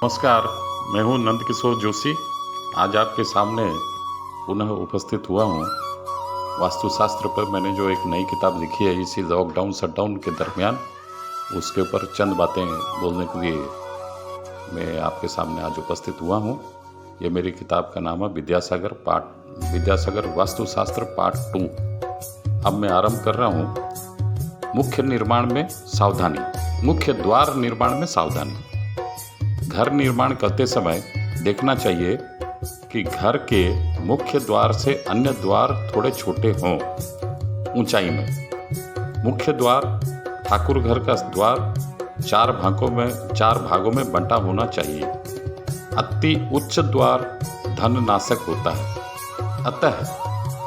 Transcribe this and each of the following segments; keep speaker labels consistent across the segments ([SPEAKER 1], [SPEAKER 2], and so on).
[SPEAKER 1] नमस्कार, मैं हूं नंदकिशोर जोशी। आज आपके सामने पुनः उपस्थित हुआ हूं। वास्तुशास्त्र पर मैंने जो एक नई किताब लिखी है इसी लॉकडाउन शटडाउन के दरमियान, उसके ऊपर चंद बातें बोलने के लिए मैं आपके सामने आज उपस्थित हुआ हूं। ये मेरी किताब का नाम है विद्यासागर वास्तुशास्त्र पार्ट 2। अब मैं आरंभ कर रहा हूं। मुख्य द्वार निर्माण में सावधानी। घर निर्माण करते समय देखना चाहिए कि घर के मुख्य द्वार से अन्य द्वार थोड़े छोटे हों ऊंचाई में। मुख्य द्वार, ठाकुर घर का द्वार 4 भागों में बंटा होना चाहिए। अति उच्च द्वार धन नाशक होता है, अतः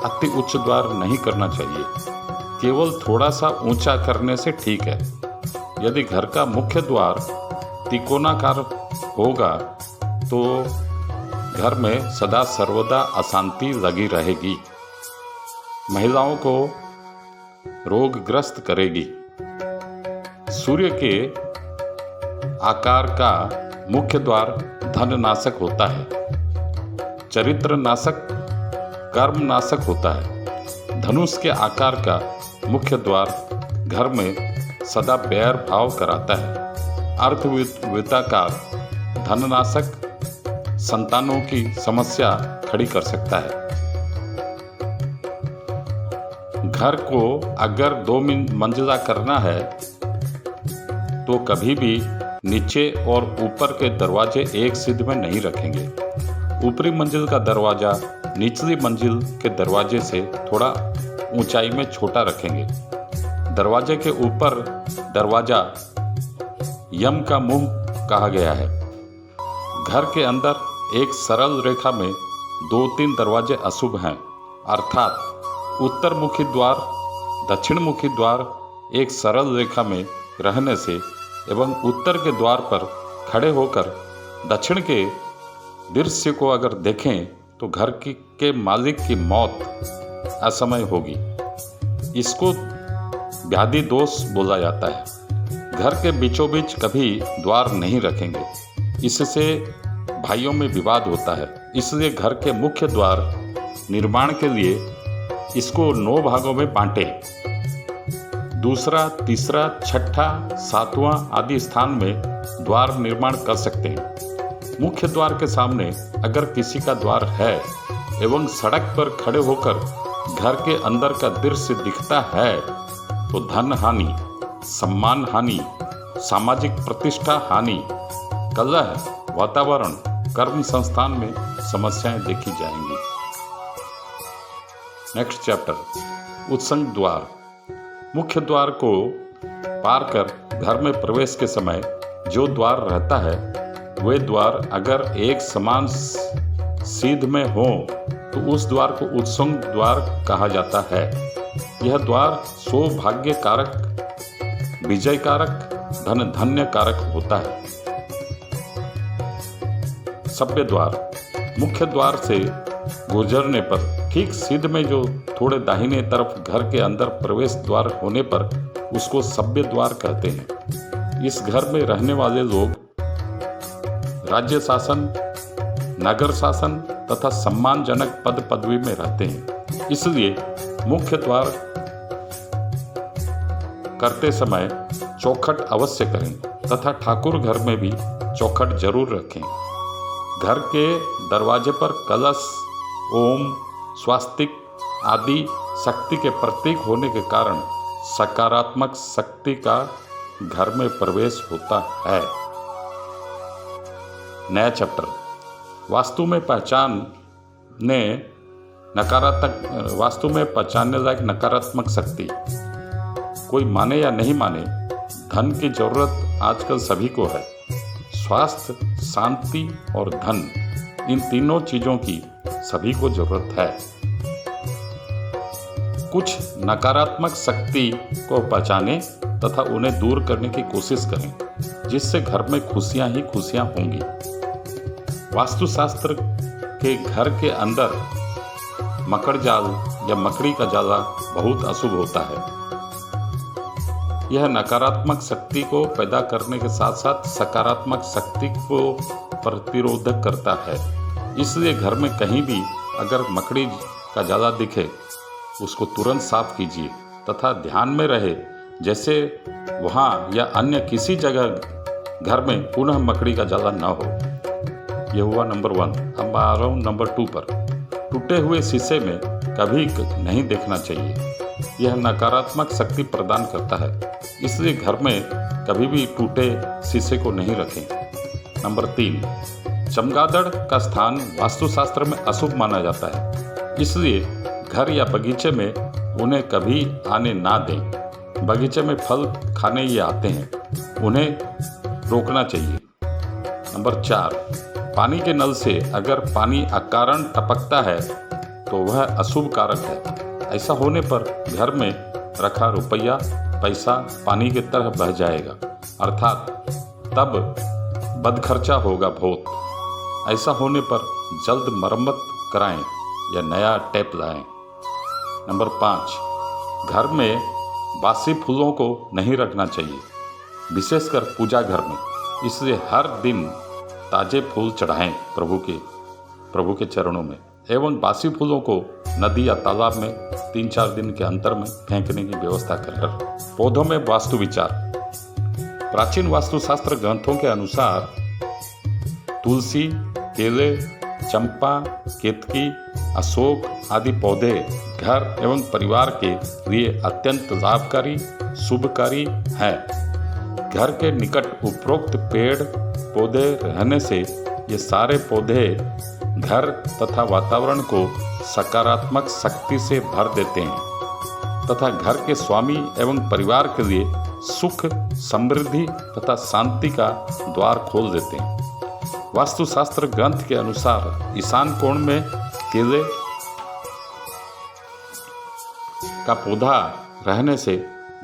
[SPEAKER 1] अति उच्च द्वार नहीं करना चाहिए। केवल थोड़ा सा ऊंचा करने से ठीक है। यदि घर का मुख्य द्वार त्रिकोणाकार होगा तो घर में सदा सर्वदा अशांति लगी रहेगी, महिलाओं को रोगग्रस्त करेगी। सूर्य के आकार का मुख्य द्वार धन नाशक होता है, चरित्र नाशक, कर्म नाशक होता है। धनुष के आकार का मुख्य द्वार घर में सदा बैर भाव कराता है। अर्थवृत्ताकार धननाशक संतानों की समस्या खड़ी कर सकता है। घर को अगर 2 मंजिला करना है तो कभी भी नीचे और ऊपर के दरवाजे एक सिद्ध में नहीं रखेंगे। ऊपरी मंजिल का दरवाजा निचली मंजिल के दरवाजे से थोड़ा ऊंचाई में छोटा रखेंगे। दरवाजे के ऊपर दरवाजा यम का मुंह कहा गया है। घर के अंदर एक सरल रेखा में 2-3 दरवाजे अशुभ हैं, अर्थात उत्तरमुखी द्वार, दक्षिणमुखी द्वार एक सरल रेखा में रहने से एवं उत्तर के द्वार पर खड़े होकर दक्षिण के दृश्य को अगर देखें तो घर के मालिक की मौत असमय होगी। इसको व्याधि दोष बोला जाता है। घर के बीचों बीच कभी द्वार नहीं रखेंगे, इससे भाइयों में विवाद होता है। इसलिए घर के मुख्य द्वार निर्माण के लिए इसको 9 भागों में बांटे। दूसरा, तीसरा, छठा, 7वां आदि स्थान में द्वार निर्माण कर सकते हैं। मुख्य द्वार के सामने अगर किसी का द्वार है एवं सड़क पर खड़े होकर घर के अंदर का दृश्य दिखता है तो धन हानि, सम्मान हानि, सामाजिक प्रतिष्ठा हानि, कलह, वातावरण, कर्म संस्थान में समस्याएं देखी जाएंगी। नेक्स्ट चैप्टर, उत्संग द्वार। मुख्य द्वार को पार कर घर में प्रवेश के समय जो द्वार रहता है वे द्वार अगर एक समान सीध में हो तो उस द्वार को उत्संग द्वार कहा जाता है। यह द्वार सौभाग्य कारक, विजय कारक, धन्य कारक होता है। सभ्य द्वार। मुख्य द्वार से गुजरने पर ठीक सिद्ध में जो थोड़े दाहिने तरफ घर के अंदर प्रवेश द्वार होने पर उसको सभ्य द्वार कहते हैं। इस घर में रहने वाले लोग राज्य शासन, नगर शासन तथा सम्मानजनक पद पदवी में रहते हैं। इसलिए मुख्य द्वार करते समय चौखट अवश्य करें तथा ठाकुर घर में भी चौखट जरूर रखें। घर के दरवाजे पर कलश, ओम, स्वास्तिक आदि शक्ति के प्रतीक होने के कारण सकारात्मक शक्ति का घर में प्रवेश होता है। नया चैप्टर, वास्तु में पहचानने लायक नकारात्मक शक्ति। कोई माने या नहीं माने, धन की जरूरत आजकल सभी को है। स्वास्थ्य, शांति और धन, इन तीनों चीजों की सभी को जरूरत है। कुछ नकारात्मक शक्ति को पहचानें तथा उन्हें दूर करने की कोशिश करें, जिससे घर में खुशियां ही खुशियां होंगी। वास्तुशास्त्र के घर के अंदर मकड़ जाल या मकड़ी का जाला बहुत अशुभ होता है। यह नकारात्मक शक्ति को पैदा करने के साथ साथ सकारात्मक शक्ति को प्रतिरोधक करता है। इसलिए घर में कहीं भी अगर मकड़ी का जाला दिखे उसको तुरंत साफ कीजिए तथा ध्यान में रहे जैसे वहाँ या अन्य किसी जगह घर में पुनः मकड़ी का जाला न हो। यह हुआ नंबर 1। अब आ रहा हूँ नंबर 2 पर। टूटे हुए शीशे में कभी नहीं देखना चाहिए, यह नकारात्मक शक्ति प्रदान करता है। इसलिए घर में कभी भी टूटे शीशे को नहीं रखें। नंबर 3, चमगादड़ का स्थान वास्तुशास्त्र में अशुभ माना जाता है, इसलिए घर या बगीचे में उन्हें कभी आने ना दें। बगीचे में फल खाने ये आते हैं, उन्हें रोकना चाहिए। नंबर 4, पानी के नल से अगर पानी अकारण टपकता है तो वह अशुभ कारक है। ऐसा होने पर घर में रखा रुपया पैसा पानी की तरह बह जाएगा, अर्थात तब बदखर्चा होगा बहुत। ऐसा होने पर जल्द मरम्मत कराएं या नया टेप लाएं। नंबर 5, घर में बासी फूलों को नहीं रखना चाहिए, विशेषकर पूजा घर में। इसलिए हर दिन ताजे फूल चढ़ाएं प्रभु के चरणों में, एवं बासी फूलों को नदी या तालाब में 3-4 दिन के अंतर में फेंकने की व्यवस्था कर। पौधों में वास्तु विचार। प्राचीन वास्तुशास्त्र ग्रंथों के अनुसार तुलसी, केले, चंपा, केतकी, अशोक आदि पौधे घर एवं परिवार के लिए अत्यंत लाभकारी शुभकारी हैं। घर के निकट उपरोक्त पेड़ पौधे रहने से ये सारे पौधे घर तथा वातावरण को सकारात्मक शक्ति से भर देते हैं तथा घर के स्वामी एवं परिवार के लिए सुख, समृद्धि तथा शांति का द्वार खोल देते हैं। वास्तुशास्त्र ग्रंथ के अनुसार ईशान कोण में केले का पौधा रहने से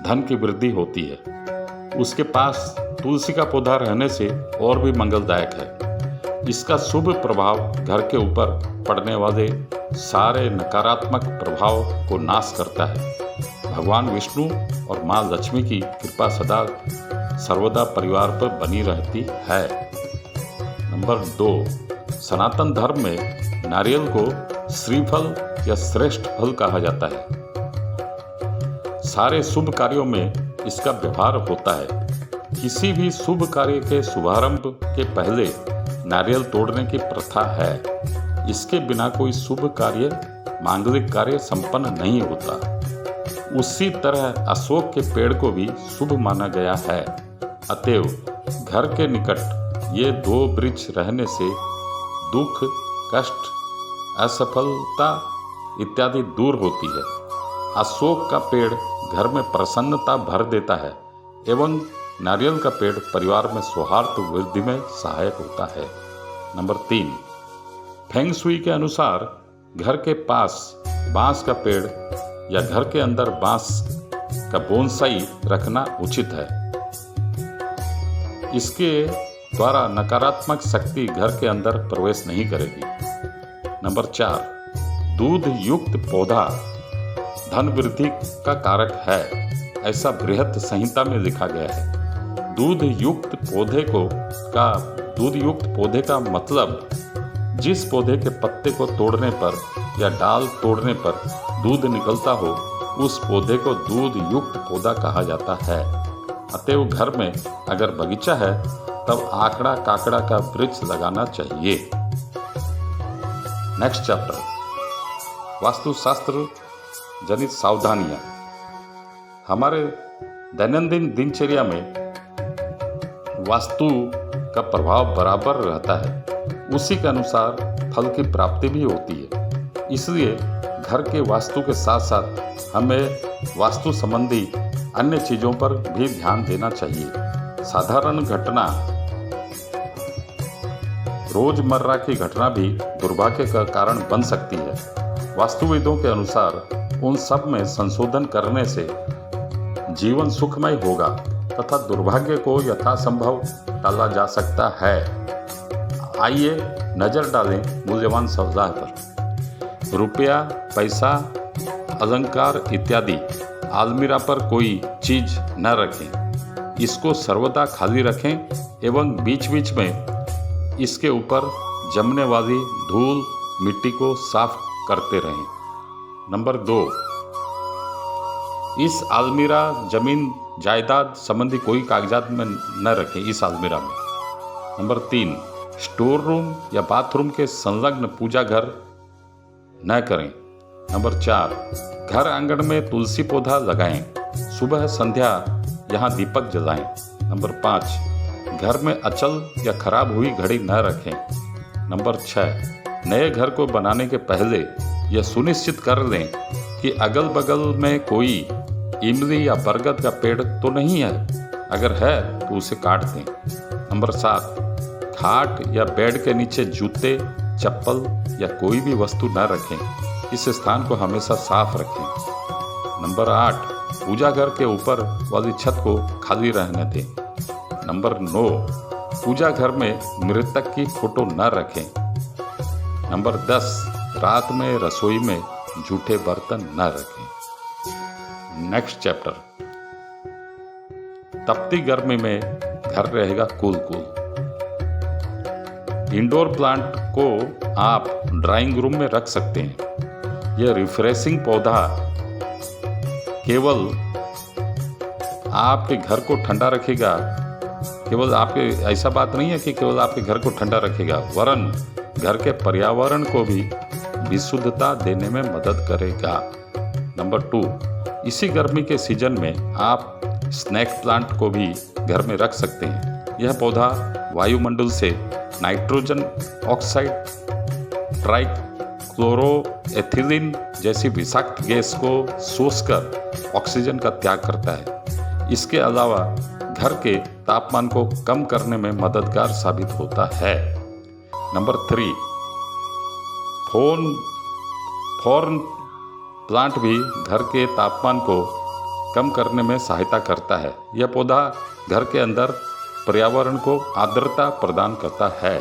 [SPEAKER 1] धन की वृद्धि होती है। उसके पास तुलसी का पौधा रहने से और भी मंगलदायक है। इसका शुभ प्रभाव घर के ऊपर पड़ने वाले सारे नकारात्मक प्रभाव को नाश करता है। भगवान विष्णु और माँ लक्ष्मी की कृपा सदा सर्वदा परिवार पर बनी रहती है। नंबर 2, सनातन धर्म में नारियल को श्रीफल या श्रेष्ठ फल कहा जाता है। सारे शुभ कार्यों में इसका व्यवहार होता है। किसी भी शुभ कार्य के शुभारंभ के पहले नारियल तोड़ने की प्रथा है। इसके बिना कोई शुभ कार्य, मांगलिक कार्य संपन्न नहीं होता। उसी तरह अशोक के पेड़ को भी शुभ माना गया है। अतएव घर के निकट ये 2 वृक्ष रहने से दुख, कष्ट, असफलता इत्यादि दूर होती है। अशोक का पेड़ घर में प्रसन्नता भर देता है एवं नारियल का पेड़ परिवार में सौहार्द वृद्धि में सहायक होता है। नंबर 3, फेंग शुई के अनुसार घर के पास बांस का पेड़ या घर के अंदर बांस का बोनसाई रखना उचित है। इसके द्वारा नकारात्मक शक्ति घर के अंदर प्रवेश नहीं करेगी। नंबर 4, दूध युक्त पौधा धन वृद्धि का कारक है, ऐसा बृहत संहिता में लिखा गया है। दूध युक्त पौधे का मतलब जिस पौधे के पत्ते को तोड़ने पर या डाल तोड़ने पर दूध निकलता हो, उस पौधे को दूध युक्त पौधा कहा जाता है। अतएव घर में अगर बगीचा है तब आकड़ा काकड़ा का वृक्ष लगाना चाहिए। नेक्स्ट चैप्टर, वास्तुशास्त्र जनित सावधानियां। हमारे दैनंदिन दिनचर्या में वास्तु का प्रभाव बराबर रहता है, उसी के अनुसार फल की प्राप्ति भी होती है। इसलिए घर के वास्तु के साथ साथ हमें वास्तु संबंधी अन्य चीज़ों पर भी ध्यान देना चाहिए। साधारण घटना, रोजमर्रा की घटना भी दुर्भाग्य का कारण बन सकती है। वास्तुविदों के अनुसार उन सब में संशोधन करने से जीवन सुखमय होगा तथा दुर्भाग्य को यथासंभव टाला जा सकता है। आइए नजर डालें मूल्यवान सौदा पर। रुपया, पैसा, अलंकार इत्यादि अलमीरा पर कोई चीज न रखें। इसको सर्वदा खाली रखें एवं बीच बीच में इसके ऊपर जमने वाली धूल मिट्टी को साफ करते रहें। नंबर 2, इस अलमीरा जमीन जायदाद संबंधी कोई कागजात में न रखें इस अलमीरा में। नंबर 3, स्टोर रूम या बाथरूम के संलग्न पूजा घर न करें। नंबर 4, घर आंगन में तुलसी पौधा लगाएं। सुबह संध्या यहाँ दीपक जलाएं। नंबर 5, घर में अचल या खराब हुई घड़ी न रखें। नंबर 6, नए घर को बनाने के पहले यह सुनिश्चित कर लें कि अगल बगल में कोई इमली या बरगद का पेड़ तो नहीं है, अगर है तो उसे काट दें। नंबर 7, खाट या बेड के नीचे जूते, चप्पल या कोई भी वस्तु न रखें। इस स्थान को हमेशा साफ रखें। नंबर 8, पूजा घर के ऊपर वाली छत को खाली रहने दें। नंबर 9, पूजा घर में मृतक की फोटो न रखें। नंबर 10, रात में रसोई में जूठे बर्तन न रखें। नेक्स्ट चैप्टर, तपती गर्मी में घर रहेगा कूल कूल। इंडोर प्लांट को आप ड्राइंग रूम में रख सकते हैं। यह रिफ्रेशिंग पौधा केवल आपके घर को ठंडा रखेगा, केवल आपके ऐसा बात नहीं है कि केवल आपके घर को ठंडा रखेगा, वरन घर के पर्यावरण को भी विशुद्धता देने में मदद करेगा। नंबर 2, इसी गर्मी के सीजन में आप स्नेक प्लांट को भी घर में रख सकते हैं। यह पौधा वायुमंडल से नाइट्रोजन ऑक्साइड, ट्राइक्लोरोएथिलीन जैसी विषाक्त गैस को सोचकर ऑक्सीजन का त्याग करता है। इसके अलावा घर के तापमान को कम करने में मददगार साबित होता है। नंबर 3, फॉर्न प्लांट भी घर के तापमान को कम करने में सहायता करता है। यह पौधा घर के अंदर पर्यावरण को आर्द्रता प्रदान करता है।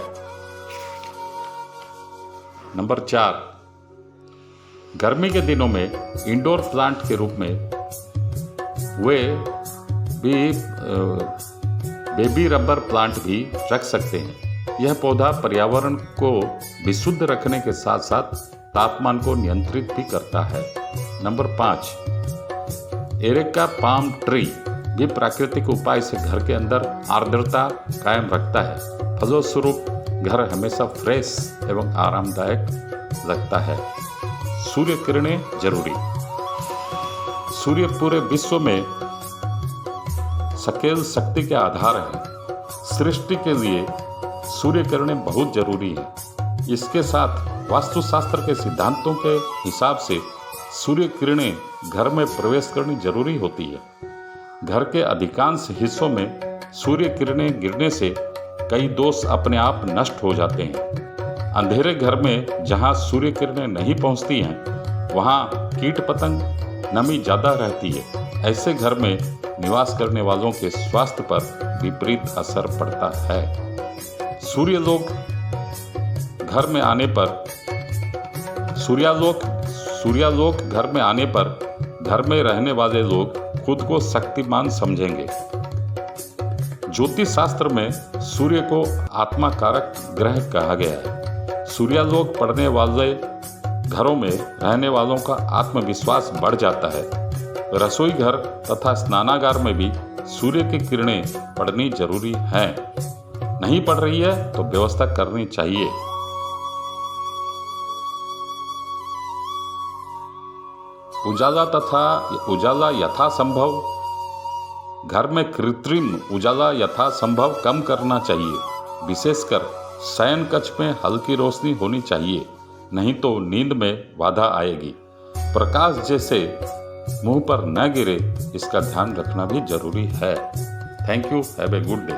[SPEAKER 1] नंबर 4, गर्मी के दिनों में इंडोर प्लांट के रूप में वे भी बेबी रबर प्लांट भी रख सकते हैं। यह पौधा पर्यावरण को विशुद्ध रखने के साथ साथ तापमान को नियंत्रित भी करता है। नंबर 5, एरेका पाम ट्री भी प्राकृतिक उपाय से घर के अंदर आर्द्रता कायम रखता है। फलस्वरूप घर हमेशा फ्रेश एवं आरामदायक लगता है। सूर्य किरणें जरूरी। सूर्य पूरे विश्व में सकेल शक्ति के आधार है। सृष्टि के लिए सूर्य किरणें बहुत जरूरी है। इसके साथ वास्तुशास्त्र के सिद्धांतों के हिसाब से सूर्य किरणें घर में प्रवेश करनी जरूरी होती है। घर के अधिकांश हिस्सों में सूर्य किरणें गिरने से कई दोष अपने आप नष्ट हो जाते हैं। अंधेरे घर में जहां सूर्य किरणें नहीं पहुंचती हैं, वहां कीट पतंग, नमी ज़्यादा रहती है। ऐसे घर में निवास करने वालों के स्वास्थ्य पर विपरीत असर पड़ता है। सूर्यालोक घर में आने पर घर में रहने वाले लोग खुद को शक्तिमान समझेंगे। ज्योतिष शास्त्र में सूर्य को आत्मा कारक ग्रह कहा गया है। सूर्यालोक पड़ने वाले घरों में रहने वालों का आत्मविश्वास बढ़ जाता है। रसोई घर तथा स्नानागार में भी सूर्य की किरणें पड़नी जरूरी है। नहीं पड़ रही है तो व्यवस्था करनी चाहिए। उजाला यथासंभव घर में कृत्रिम उजाला यथासंभव कम करना चाहिए। विशेषकर शयन कक्ष में हल्की रोशनी होनी चाहिए, नहीं तो नींद में बाधा आएगी। प्रकाश जैसे मुंह पर न गिरे, इसका ध्यान रखना भी जरूरी है। Thank you. Have a good day.